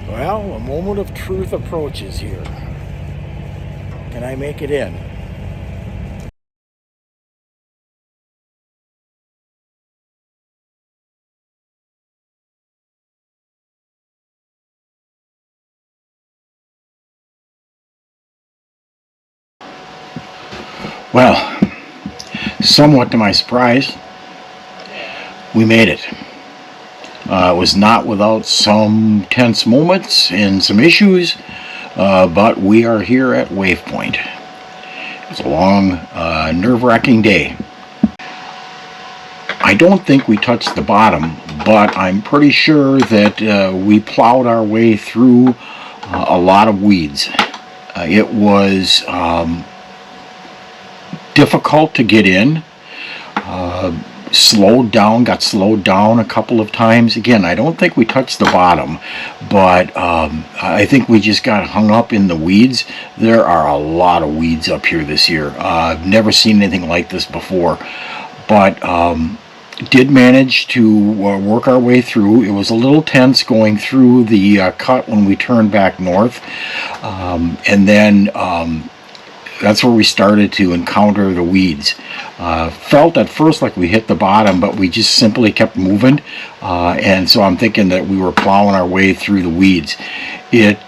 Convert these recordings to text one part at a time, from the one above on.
Well, a moment of truth approaches here. Can I make it in? Well, somewhat to my surprise, we made it. It was not without some tense moments and some issues, but we are here at Wave Pointe. It was a long, nerve-wracking day. I don't think we touched the bottom, but I'm pretty sure that we plowed our way through a lot of weeds. It was difficult to get in. Got slowed down a couple of times. Again, I don't think we touched the bottom, but I think we just got hung up in the weeds. There are a lot of weeds up here this year. I've never seen anything like this before, but did manage to work our way through. It was a little tense going through the cut when we turned back north, and then that's where we started to encounter the weeds. Felt at first like we hit the bottom, but we just simply kept moving, and so I'm thinking that we were plowing our way through the weeds. It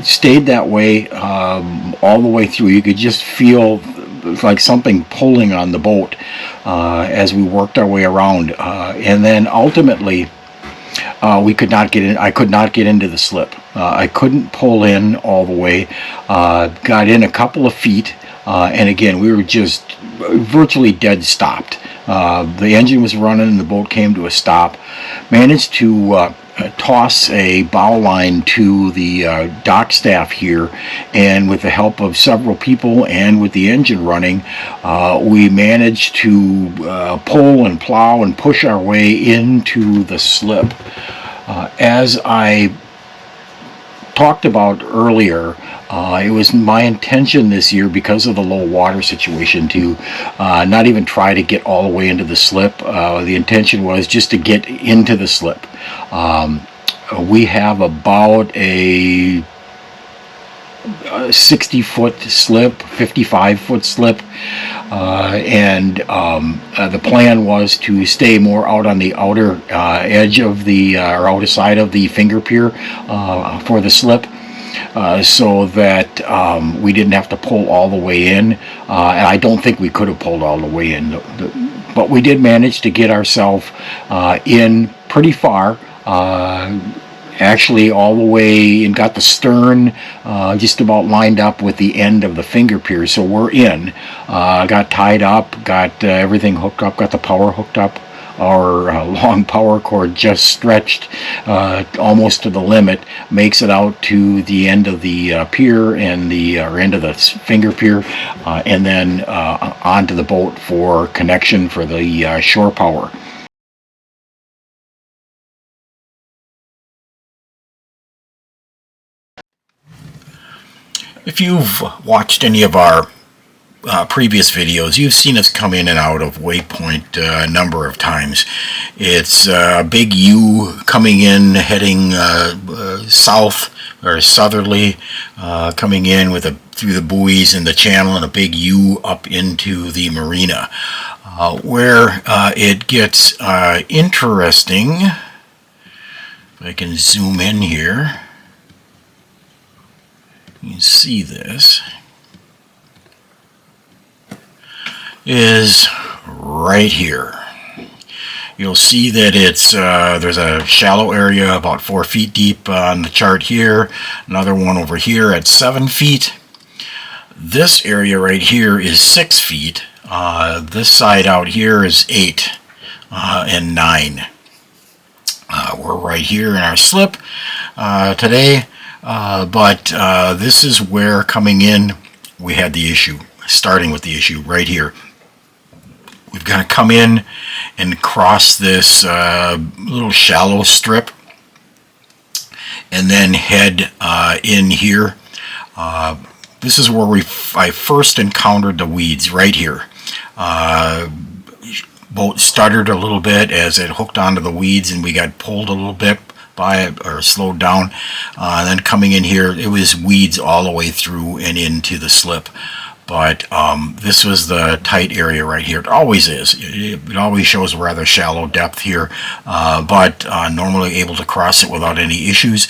stayed that way all the way through. You could just feel like something pulling on the boat as we worked our way around, and then ultimately we could not get in. I could not get into the slip. I couldn't pull in all the way. Got in a couple of feet, and again we were just virtually dead stopped. The engine was running and the boat came to a stop. Managed to toss a bow line to the dock staff here, and with the help of several people and with the engine running, we managed to pull and plow and push our way into the slip. As I talked about earlier, it was my intention this year, because of the low water situation, to not even try to get all the way into the slip. The intention was just to get into the slip. We have about a 60-foot slip, 55-foot slip, and the plan was to stay more out on the outer edge of the or outer side of the finger pier for the slip, so that we didn't have to pull all the way in, and I don't think we could have pulled all the way in, but we did manage to get ourselves in pretty far. Actually all the way, and got the stern just about lined up with the end of the finger pier, so we're in. Got tied up, got everything hooked up, got the power hooked up. Our long power cord just stretched almost to the limit, makes it out to the end of the pier and the end of the finger pier, and then onto the boat for connection for the shore power. If you've watched any of our previous videos, you've seen us come in and out of Wave Pointe a number of times. It's a big U coming in, heading south or southerly, coming in with through the buoys in the channel, and a big U up into the marina, where it gets interesting. If I can zoom in here, you can see this is right here. You'll see that it's there's a shallow area about 4 feet deep on the chart here, another one over here at 7 feet. This area right here is 6 feet. This side out here is 8 and 9. We're right here in our slip today. But this is where, coming in, we had the issue, starting with the issue right here. We've got to come in and cross this little shallow strip, and then head in here. This is where I first encountered the weeds, right here. Boat stuttered a little bit as it hooked onto the weeds, and we got pulled a little bit by or slowed down. Then coming in here, it was weeds all the way through and into the slip. But this was the tight area right here. It always is. It always shows a rather shallow depth here, but normally able to cross it without any issues.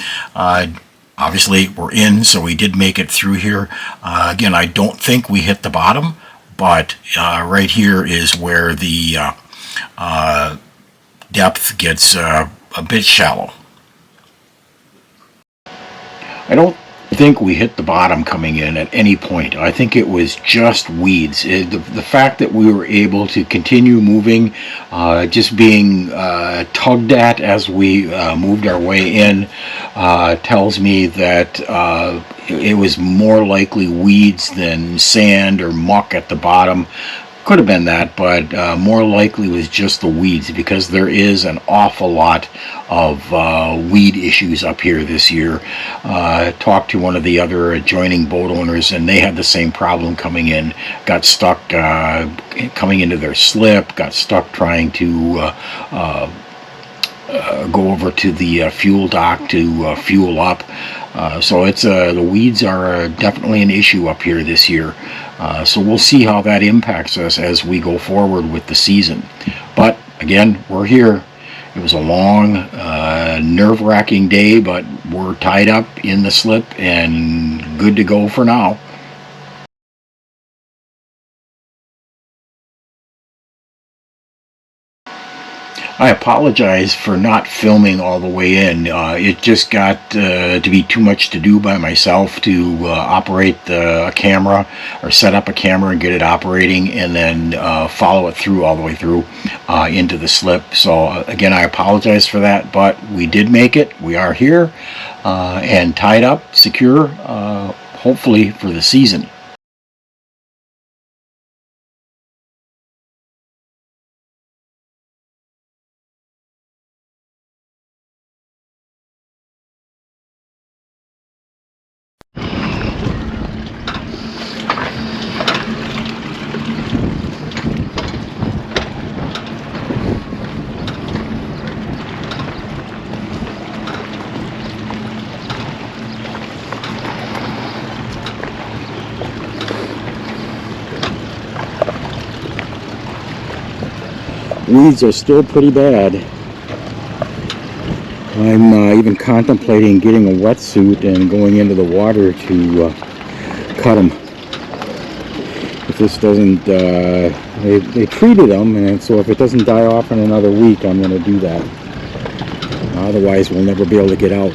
Obviously, we're in, so we did make it through here. Again, I don't think we hit the bottom, but right here is where the depth gets a bit shallow. I don't think we hit the bottom coming in at any point. I think it was just weeds. The fact that we were able to continue moving, just being tugged at as we moved our way in, tells me that it was more likely weeds than sand or muck at the bottom. Could have been that, but more likely was just the weeds, because there is an awful lot of weed issues up here this year. Talked to one of the other adjoining boat owners, and they had the same problem coming in. Got stuck coming into their slip, got stuck trying to go over to the fuel dock to fuel up. So it's the weeds are definitely an issue up here this year. So we'll see how that impacts us as we go forward with the season. But again, we're here. It was a long, nerve-wracking day, but we're tied up in the slip and good to go for now. I apologize for not filming all the way in. It just got to be too much to do by myself to operate the camera, or set up a camera and get it operating, and then follow it through all the way through into the slip. So again, I apologize for that, but we did make it. We are here and tied up, secure, hopefully for the season. Weeds are still pretty bad. I'm even contemplating getting a wetsuit and going into the water to cut them. If this doesn't, they treated them, and so if it doesn't die off in another week, I'm going to do that. Otherwise, we'll never be able to get out.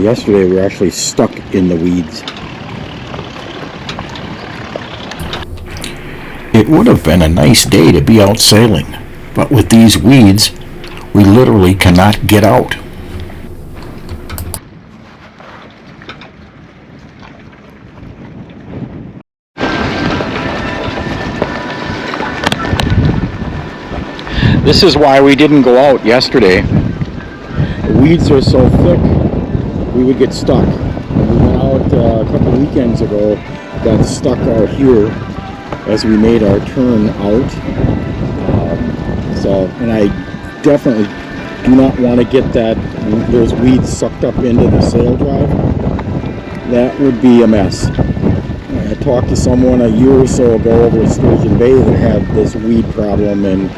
Yesterday, we were actually stuck in the weeds. It would have been a nice day to be out sailing, but with these weeds, we literally cannot get out. This is why we didn't go out yesterday. The weeds are so thick, we would get stuck. We went out a couple weekends ago, got stuck out here as we made our turn out. And I definitely do not want to get those weeds sucked up into the sail drive. That would be a mess. I talked to someone a year or so ago over at Sturgeon Bay that had this weed problem, and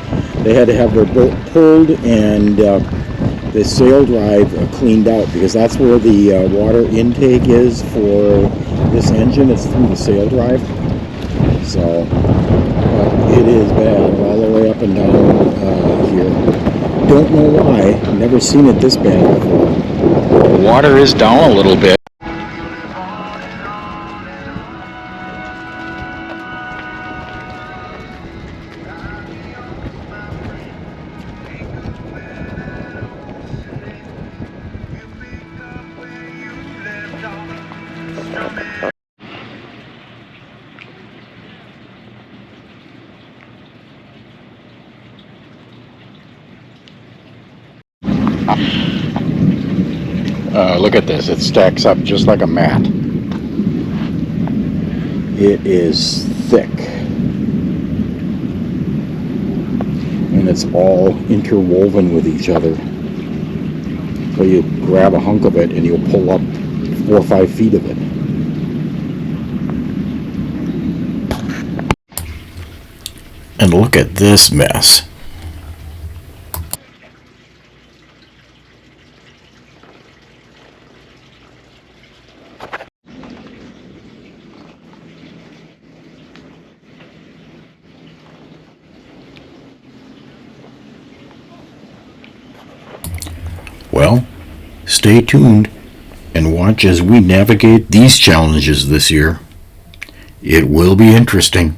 they had to have their boat pulled and the sail drive cleaned out, because that's where the water intake is for this engine. It's through the sail drive. So it is bad all the way up and down here. Don't know why. Never seen it this bad before. The water is down a little bit. Look at this. It stacks up just like a mat. It is thick. And it's all interwoven with each other. till you grab a hunk of it and you'll pull up 4 or 5 feet of it. And look at this mess. Well, stay tuned and watch as we navigate these challenges this year. It will be interesting.